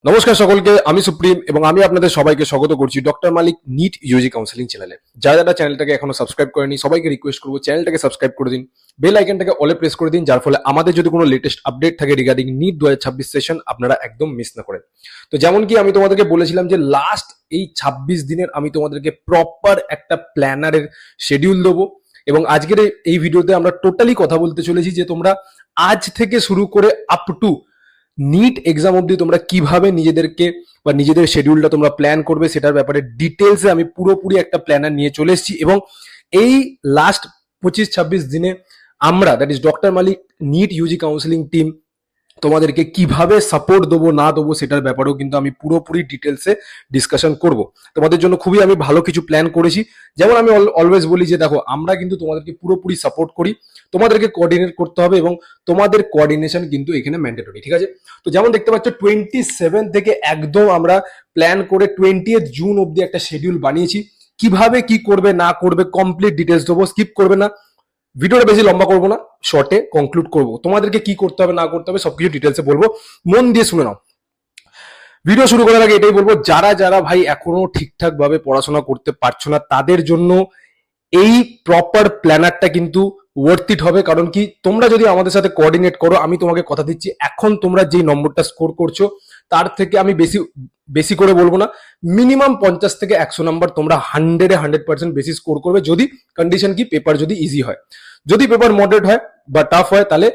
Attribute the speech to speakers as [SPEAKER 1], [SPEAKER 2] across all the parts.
[SPEAKER 1] নমস্কার সকলকে, আমি সুপ্রিম এবং আমি আপনাদের সবাইকে স্বাগত করছি doctor Malik NEET Yuji counselling চ্যানেলে। যারা চ্যানেলটাকে এখনো সাবস্ক্রাইব করেনি সবাইকে রিকোয়েস্ট করবো চ্যানেলটাকে সাবস্ক্রাইব করে দিন, বেল আইকনটাকে অলে প্রেস করে দিন, যার ফলে আমাদের যদি কোনো লেটেস্ট আপডেট থাকে রিগার্ডিং নিট 2026 সেশন আপনারা একদম মিস না করেন। তো যেমন কি আমি তোমাদেরকে বলেছিলাম যে লাস্ট এই 26 দিনের আমি তোমাদেরকে প্রপার একটা প্ল্যানারের শিডিউল দেবো এবং আজকের এই ভিডিওতে আমরা টোটালি কথা বলতে চলেছি যে তোমরা আজ থেকে শুরু করে আপ টু নিট এক্সাম অবধি তোমরা কিভাবে নিজেদেরকে বা নিজেদের শিডিউলটা তোমরা প্ল্যান করবে সেটার ব্যাপারে ডিটেলসে আমি পুরোপুরি একটা প্ল্যানার নিয়ে চলে এসেছি। এবং এই লাস্ট 25-26 দিনে আমরা that is doctor Malik NEET UG counselling team তোমাদেরকে কিভাবে সাপোর্ট দেবো না দেবো সেটার ব্যাপারেও কিন্তু আমি পুরোপুরি ডিটেলসে ডিসকাশন করব। তোমাদের জন্য খুবই আমি ভালো কিছু প্ল্যান করেছি। যেমন আমি অলওয়েজ বলি যে দেখো, আমরা কিন্তু তোমাদেরকে পুরোপুরি সাপোর্ট করি, তোমাদেরকে কোঅর্ডিনেট করতে হবে এবং তোমাদের কোঅর্ডিনেশন কিন্তু এখানে ম্যান্ডেটরি, ঠিক আছে? তো যেমন দেখতে পাচ্ছ 27 থেকে একদম আমরা প্ল্যান করে 20th জুন অব্দি একটা শিডিউল বানিয়েছি। কিভাবে কি করবে না করবে কমপ্লিট ডিটেলস দেবো, স্কিপ করবে না। ভিডিওটা বেশি লম্বা করবো না, শর্টে কনক্লুড করবো। তোমাদেরকে কি করতে হবে না করতে হবে সবকিছু ডিটেলসে বলবো, মন দিয়ে শুনে নাও। ভিডিও শুরু করার আগে এটাই বলবো, যারা ভাই এখনো ঠিকঠাক ভাবে পড়াশোনা করতে পারছো না তাদের জন্য এই প্রপার প্ল্যানারটা কিন্তু ওয়ার্থ ইট হবে। কারণ কি, তোমরা যদি আমাদের সাথে কোঅর্ডিনেট করো, আমি তোমাকে কথা দিচ্ছি এখন তোমরা যে নম্বরটা স্কোর করছো তার থেকে আমি বেশি বেশি করে বলবো না, মিনিমাম 50 থেকে 100 নাম্বার তোমরা 100% বেশি স্কোর করবে, যদি কন্ডিশন কি পেপার যদি ইজি হয়। যদি পেপার মডারেট হয় বা টাফ হয় তাহলে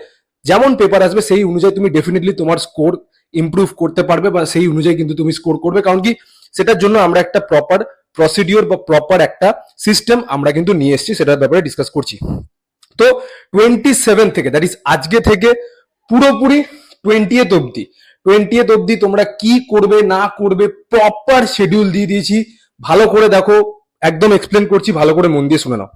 [SPEAKER 1] যেমন পেপার আসবে সেই অনুযায়ী তুমি ডেফিনেটলি তোমার স্কোর ইমপ্রুভ করতে পারবে বা সেই অনুযায়ী কিন্তু তুমি স্কোর করবে। কারণ কি, সেটার জন্য আমরা একটা প্রপার প্রসিডিওর বা প্রপার একটা সিস্টেম আমরা কিন্তু নিয়ে এসেছি, সেটার ব্যাপারে ডিসকাস করছি। তো 27 থেকে দ্যাট ইজ আজকে থেকে পুরোপুরি 20th অব্দি তোমরা কি করবে না করবে প্রপার শিডিউল দিয়ে দিয়েছি। ভালো করে দেখো, একদম এক্সপ্লেন করছি, ভালো করে মন দিয়ে শুনে নাও।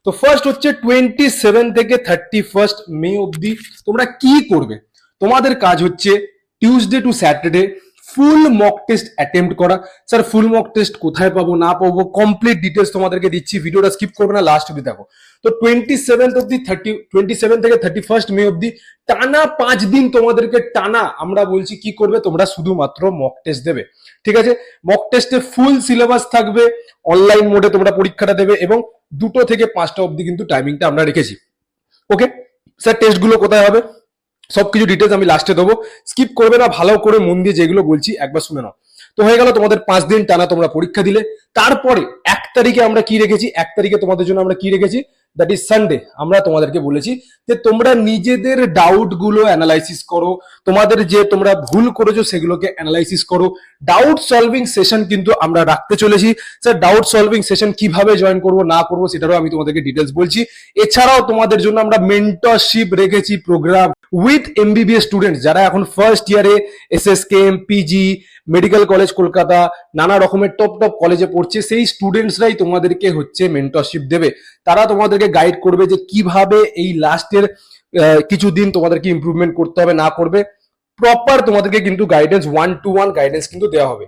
[SPEAKER 1] তো ফার্স্ট হচ্ছে 27 থেকে 31 মে অব্দি তোমরা কি করবে। তোমাদের কাজ হচ্ছে Tuesday to Saturday full mock test attempt করা। স্যার ফুল মক টেস্ট কোথায় পাবো না পাবো কমপ্লিট ডিটেলস তোমাদেরকে দিচ্ছি, ভিডিওটা স্কিপ করবে না, লাস্ট অব্দি দেখো। তো 27 থেকে 31 মে অব্দি টানা 5 দিন তোমাদেরকে টানা আমরা বলছি কি করবে, তোমরা শুধুমাত্র মক টেস্ট দেবে, ঠিক আছে? মক টেস্টে ফুল সিলেবাস থাকবে, অনলাইন মোডে তোমরা পরীক্ষাটা দেবে এবং 2টো থেকে 5টা অব্দি কিন্তু টাইমিংটা আমরা রেখেছি। ওকে স্যার, টেস্টগুলো কোথায় হবে সবকিছু ডিটেলস আমি লাস্টে দেবো, স্কিপ করবে না, ভালো করে মন দিয়ে যেগুলো বলছি একবার শুনে নাও। তো হয়ে গেল তোমাদের 5 দিন টানা তোমরা পরীক্ষা দিলে। তারপরে 1 তারিখে আমরা কি রেখেছি, 1 তারিখে তোমাদের জন্য আমরা কি রেখেছি, দ্যাট ইজ সানডে। আমরা তোমাদেরকে বলেছি যে তোমরা নিজেদের ডাউট গুলো অ্যানালাইসিস করো, তোমাদের যে তোমরা ভুল করেছো সেগুলোকে অ্যানালাইসিস করো। ডাউট সলভিং সেশন কিন্তু আমরা রাখতে চলেছি। স্যার ডাউট সলভিং সেশন কিভাবে জয়েন করবো না করবো সেটারও আমি তোমাদেরকে ডিটেলস বলছি। এছাড়াও তোমাদের জন্য আমরা মেন্টরশিপ রেখেছি প্রোগ্রাম উইথ এমবিবিএস স্টুডেন্টস, যারা এখন ফার্স্ট ইয়ারে SSKM, PG, medical college Kolkata, নানা রকমের টপ কলেজে পড়ছে, সেই স্টুডেন্টসরাই তোমাদেরকে হচ্ছে মেন্টরশিপ দেবে। তারা তোমাদেরকে গাইড করবে যে কিভাবে এই লাস্টের কিছুদিন তোমাদেরকে ইমপ্রুভমেন্ট করতে হবে না করবে। প্রপার তোমাদেরকে কিন্তু গাইডেন্স 1-to-1 গাইডেন্স কিন্তু দেওয়া হবে,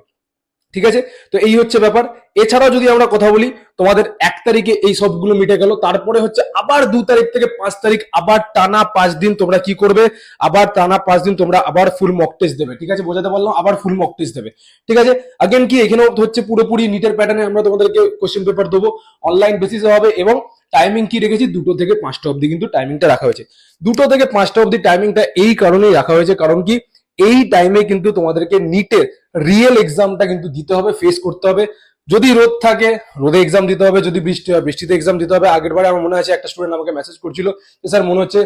[SPEAKER 1] ঠিক আছে? তো এই হচ্ছে ব্যাপার। এছাড়াও যদি আমরা কথা বলি, তোমাদের 1 তারিখে এই সবগুলো মিটে গেল, তারপরে হচ্ছে আবার 2 তারিখ থেকে 5 তারিখ আবার টানা 5 দিন তোমরা কি করবে, আবার টানা 5 দিন তোমরা আবার ফুল মক টেস্ট দেবে, ঠিক আছে? বোঝাতে পারলাম, আবার ফুল মক টেস্ট দেবে, ঠিক আছে? আগেন কি, এখানেও হচ্ছে পুরোপুরি নিটের প্যাটার্নে আমরা তোমাদেরকে কোশ্চেন পেপার দেবো, অনলাইন বেসিসে হবে এবং টাইমিং কি রেখেছি, 2টো থেকে 5টা অব্দি কিন্তু টাইমিংটা রাখা হয়েছে। 2টো থেকে 5টা অব্দি টাইমিংটা এই কারণেই রাখা হয়েছে, কারণ কি এই টাইমে কিন্তু তোমাদেরকে নিটের রিয়েল এক্সামটা কিন্তু দিতে হবে, ফেস করতে হবে। যদি রোদ থাকে রোদে এক্সাম দিতে হবে, যদি বৃষ্টি হয় বৃষ্টিতে এক্সাম দিতে হবে। আগের বারে আমার মনে আছে একটা স্টুডেন্ট আমাকে মেসেজ করছিল যে স্যার মনে হচ্ছে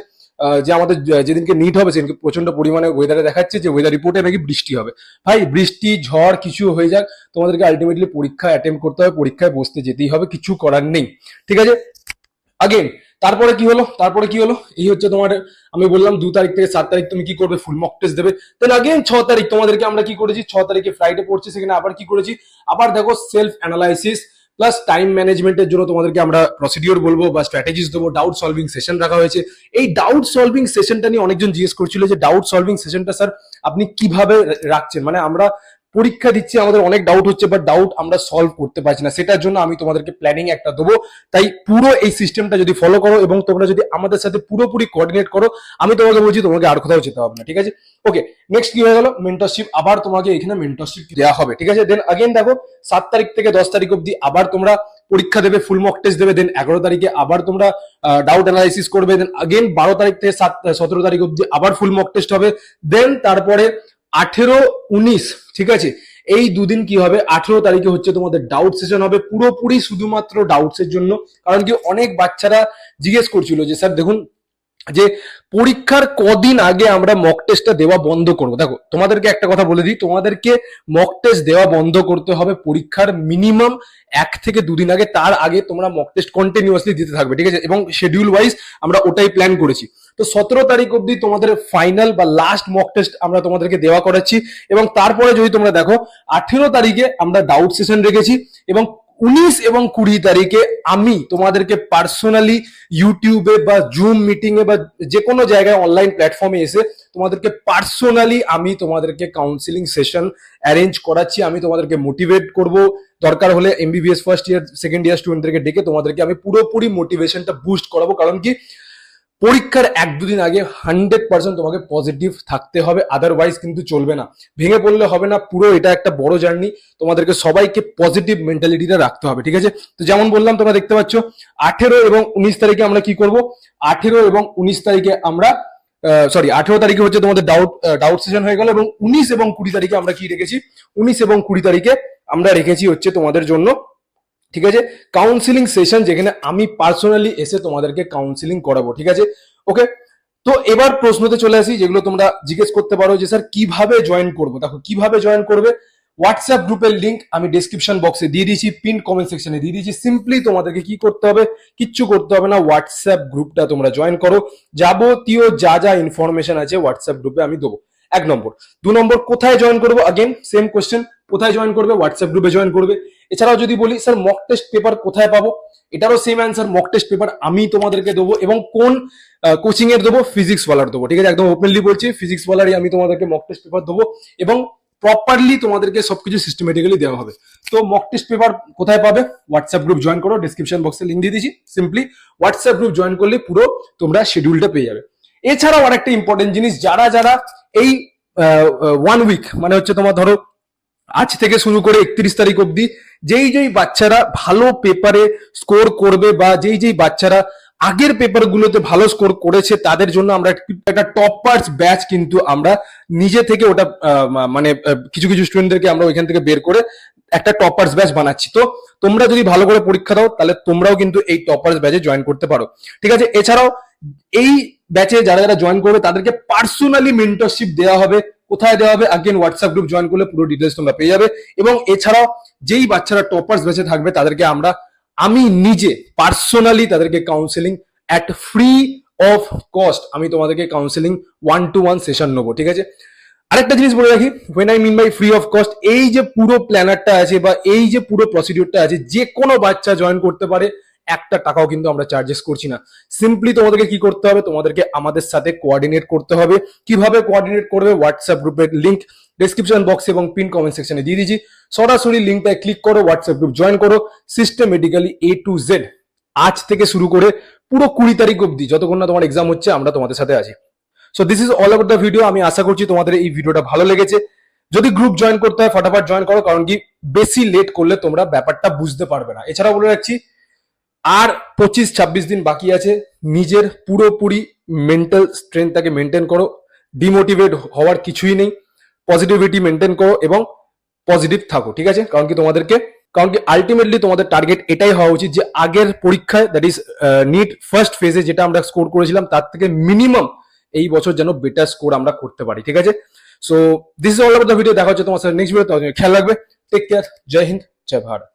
[SPEAKER 1] যে আমাদের যেদিনকে নিট হবে সেদিনকে প্রচন্ড পরিমাণে ওয়েদারে দেখাচ্ছে যে ওয়েদার রিপোর্টে নাকি বৃষ্টি হবে। ভাই বৃষ্টি ঝড় কিছু হয়ে যাক, তোমাদেরকে আলটিমেটলি পরীক্ষা অ্যাটেম্প করতে হবে, পরীক্ষায় বসতে যেতেই হবে, কিছু করার নেই, ঠিক আছে? আগেন তারপরে কি হলো, এই হচ্ছে তোমার আমি বললাম 2 তারিখ থেকে 7 তারিখ তুমি কি করবে, ফুল মক টেস্ট দেবে। তাহলে আগেন 6 তারিখ তোমাদেরকে আমরা কি করেছি, 6 তারিখে ফ্রাইডে পড়ছে, সেখানে আবার কি করেছি, আবার দেখো সেলফ অ্যানালাইসিস প্লাস টাইম ম্যানেজমেন্টের জন্য তোমাদেরকে আমরা প্রসিডিওর বলবো বা স্ট্র্যাটেজিস দেবো, ডাউট সলভিং সেশন রাখা হয়েছে। এই ডাউট সলভিং সেশনটা নিয়ে অনেকজন জিজ্ঞেস করছিল যে ডাউট সলভিং সেশনটা স্যার আপনি কিভাবে রাখছেন, মানে আমরা পরীক্ষা দিচ্ছি, আমাদের অনেক ডাউট হচ্ছে, বাট ডাউট আমরা সলভ করতে পারছি না, সেটার জন্য আমি তোমাদেরকে প্ল্যানিং একটা দেবো। তাই পুরো এই সিস্টেমটা যদি ফলো করো এবং তোমরা যদি আমাদের সাথে পুরোপুরি কোঅর্ডিনেট করো, আমি তোমাকে বলছি তোমাকে আর কোথাও যেতে হবে না, ঠিক আছে? ওকে, নেক্সট কি হয়ে গেল, মেন্টরশিপ। আবার তোমাকে এখানে মেন্টরশিপ দেওয়া হবে, ঠিক আছে? দেন আগেন দেখো 7 তারিখ থেকে 10 তারিখ অব্দি আবার তোমরা পরীক্ষা দেবে, ফুল মক টেস্ট দেবে। দেন 11 তারিখে আবার তোমরা ডাউট অ্যানালাইসিস করবে। দেন আগেন 12 তারিখ থেকে 17 তারিখ অব্দি আবার ফুল মক টেস্ট হবে। দেন তারপরে 18, 19, ঠিক আছে, এই দুদিন কি হবে, 18 তারিখে হচ্ছে তোমাদের ডাউট সেশন হবে, পুরোপুরি শুধুমাত্র ডাউটস এর জন্য। কারণ কি অনেক বাচ্চারা জিজ্ঞেস করছিল যে স্যার দেখুন যে পরীক্ষার কদিন আগে আমরা মক টেস্টটা দেওয়া বন্ধ করবো। দেখো তোমাদেরকে একটা কথা বলে দিই, তোমাদেরকে মক টেস্ট দেওয়া বন্ধ করতে হবে পরীক্ষার মিনিমাম 1 থেকে 2 দিন আগে। তার আগে তোমরা মক টেস্ট কন্টিনিউয়াসলি দিতে থাকবে, ঠিক আছে? এবং শিডিউল ওয়াইজ আমরা ওটাই প্ল্যান করেছি। তো 17 তারিখ অব্দি তোমাদের ফাইনাল বা লাস্ট মক টেস্ট আমরা তোমাদেরকে দেওয়া করাচ্ছি। এবং তারপরে যদি তোমরা দেখো 18 তারিখে আমরা ডাউট সেশন রেখেছি এবং 19 এবং 20 তারিখে আমি তোমাদেরকে পার্সোনালি ইউটিউবে বা জুম মিটিং এ বা যে কোনো জায়গায় অনলাইন প্ল্যাটফর্মে এসে তোমাদেরকে পার্সোনালি আমি তোমাদেরকে কাউন্সিলিং সেশন অ্যারেঞ্জ করাচ্ছি। আমি তোমাদেরকে মোটিভেট করব, দরকার হলে MBBS first year second year স্টুডেন্টদেরকে ডেকে তোমাদেরকে আমি পুরোপুরি মোটিভেশনটা বুস্ট করাবো। কারণ কি পরীক্ষার 1-2 দিন আগে 100% তোমাকে পজিটিভ থাকতে হবে, আদারওয়াইজ কিন্তু চলবে না, ভেঙে পড়লে হবে না। পুরো এটা একটা বড় জার্নি, তোমাদেরকে সবাইকে পজিটিভ মেন্টালিটিটা রাখতে হবে, ঠিক আছে? তো যেমন বললাম তোমরা দেখতে পাচ্ছ 18 এবং 19 তারিখে আমরা কি করব, 18 এবং 19 তারিখে আমরা 18 তারিখে হচ্ছে তোমাদের ডাউট সেশন হয়ে গেল। এবং 19 এবং 20 তারিখে আমরা কি রেখেছি, 19 এবং 20 তারিখে আমরা রেখেছি হচ্ছে তোমাদের জন্য, ঠিক আছে, কাউন্সিলিং সেশন, যেখানে আমি পার্সোনালি এসে তোমাদেরকে কাউন্সিলিং করাবো, ঠিক আছে? ওকে, তো এবার প্রশ্নতে চলে আসি, যেগুলো তোমরা জিজ্ঞেস করতে পারো যে স্যার কিভাবে জয়েন করবো। দেখো কিভাবে জয়েন করবে, হোয়াটসঅ্যাপ গ্রুপের লিঙ্ক আমি ডেসক্রিপশন বক্সে দিয়ে দিয়েছি, পিন কমেন্ট সেকশনে দিয়ে দিয়েছি। সিম্পলি তোমাদেরকে কি করতে হবে, কিচ্ছু করতে হবে না, হোয়াটসঅ্যাপ গ্রুপটা তোমরা জয়েন করো। যাবতীয় যা যা ইনফরমেশন আছে হোয়াটসঅ্যাপ গ্রুপে আমি দেবো। 1 নম্বর। 2 নম্বর, কোথায় জয়েন করবো, আগেন সেম কোশ্চেন, কোথায় জয়েন করবে, হোয়াটসঅ্যাপ গ্রুপে জয়েন করবে। এছাড়াও যদি বলি স্যার মক টেস্ট পেপার কোথায় পাবো, এটারও same answer, mock test paper আমি তোমাদেরকে দেবো। এবং কোন কোচিং এর দেবো, ফিজিক্স ওয়ালার দেবো, ঠিক আছে? একদম ওপেনলি বলছি, ফিজিক্স ওয়ালারই আমি তোমাদেরকে মক টেস্ট পেপার দেবো এবং প্রপারলি তোমাদেরকে সবকিছু সিস্টেমেটিক্যালি দেওয়া হবে। তো মক টেস্ট পেপার কোথায় পাবে, হোয়াটসঅ্যাপ গ্রুপ জয়েন করো, ডিসক্রিপশন বক্সে লিঙ্ক দিয়ে দিয়েছি, সিম্পলি হোয়াটসঅ্যাপ গ্রুপ জয়েন করলে পুরো তোমরা শিডিউলটা পেয়ে যাবে। এছাড়াও আরেকটা ইম্পর্টেন্ট জিনিস, যারা যারা এই 1 উইক মানে হচ্ছে তোমার ধরো আজ থেকে শুরু করে 31 তারিখ অব্দি যেই বাচ্চারা ভালো পেপারে স্কোর করবে বা যেই বাচ্চারা আগের পেপারগুলোতে ভালো স্কোর করেছে, তাদের জন্য আমরা একটা টপার্স ব্যাচ কিন্তু আমরা নিজে থেকে ওটা মানে কিছু কিছু স্টুডেন্টদেরকে আমরা ওইখান থেকে বের করে একটা টপার্স ব্যাচ বানাচ্ছি। তো তোমরা যদি ভালো করে পরীক্ষা দাও তাহলে তোমরাও কিন্তু এই টপার্স ব্যাচে জয়েন করতে পারো, ঠিক আছে? এছাড়াও এই ব্যাচে যারা যারা জয়েন করবে তাদেরকে পার্সোনালি মেন্টরশিপ দেওয়া হবে। কোথায় দেওয়া হবে, আগেন হোয়াটসঅ্যাপ গ্রুপ জয়েন করলে পুরো ডিটেলস তোমরা পেয়ে যাবে। এবং এছাড়াও যেই বাচ্চারা টপার্স ব্যাচে থাকবে তাদেরকে আমি নিজে পার্সোনালি তাদেরকে counselling at free of cost আমি তোমাদেরকে কাউন্সিলিং 1-to-1 সেশন নেবো, ঠিক আছে? আরেকটা জিনিস বলে রাখি, when I mean by free of cost, এই যে পুরো প্ল্যানারটা আছে বা এই যে পুরো প্রসিডিউরটা আছে, যে কোনো বাচ্চা জয়েন করতে পারে, 1 টাকাও কিন্তু আমরা চার্জেস করছি না। সিম্পলি তোমাদেরকে কি করতে হবে, তোমাদেরকে আমাদের সাথে কোঅর্ডিনেট করতে হবে। কিভাবে কোঅর্ডিনেট করবে, হোয়াটসঅ্যাপ গ্রুপের লিঙ্ক ডেসক্রিপশন বক্সে এবং পিন কমেন্ট সেকশনে দিয়ে দিয়েছি, সরাসরি লিঙ্কটায় ক্লিক করো, হোয়াটসঅ্যাপ গ্রুপ জয়েন করো, সিস্টেমেটিক্যালি A to Z আজ থেকে শুরু করে পুরো 20 তারিখ অব্দি যতক্ষণ না তোমার এক্সাম হচ্ছে আমরা তোমাদের সাথে আছি। So this is all about the video. আমি আশা করছি তোমাদের এই ভিডিওটা ভালো লেগেছে। যদি গ্রুপ জয়েন করতে হয় ফটাফট জয়েন করো, কারণ কি বেশি লেট করলে তোমরা ব্যাপারটা বুঝতে পারবে না। এছাড়াও বলে রাখছি আর 25-26 দিন বাকি আছে, নিজের পুরোপুরি মেন্টাল স্ট্রেংথটাকে মেনটেন করো, ডিমোটিভেট হওয়ার কিছুই নেই, পজিটিভিটি মেনটেন করো এবং পজিটিভ থাকো, ঠিক আছে? কারণ কি আলটিমেটলি তোমাদের টার্গেট এটাই হওয়া উচিত যে আগের পরীক্ষায়, দ্যাট ইজ নিট ফার্স্ট ফেজে যেটা আমরা স্কোর করেছিলাম তার থেকে মিনিমাম এই বছর যেন বেটার স্কোর আমরা করতে পারি, ঠিক আছে? So this is all about the video. দেখা হচ্ছে তোমার সাথে নেক্সট ভিডিও। খেয়াল রাখবে, টেক কেয়ার, জয় হিন্দ, জয় ভারত।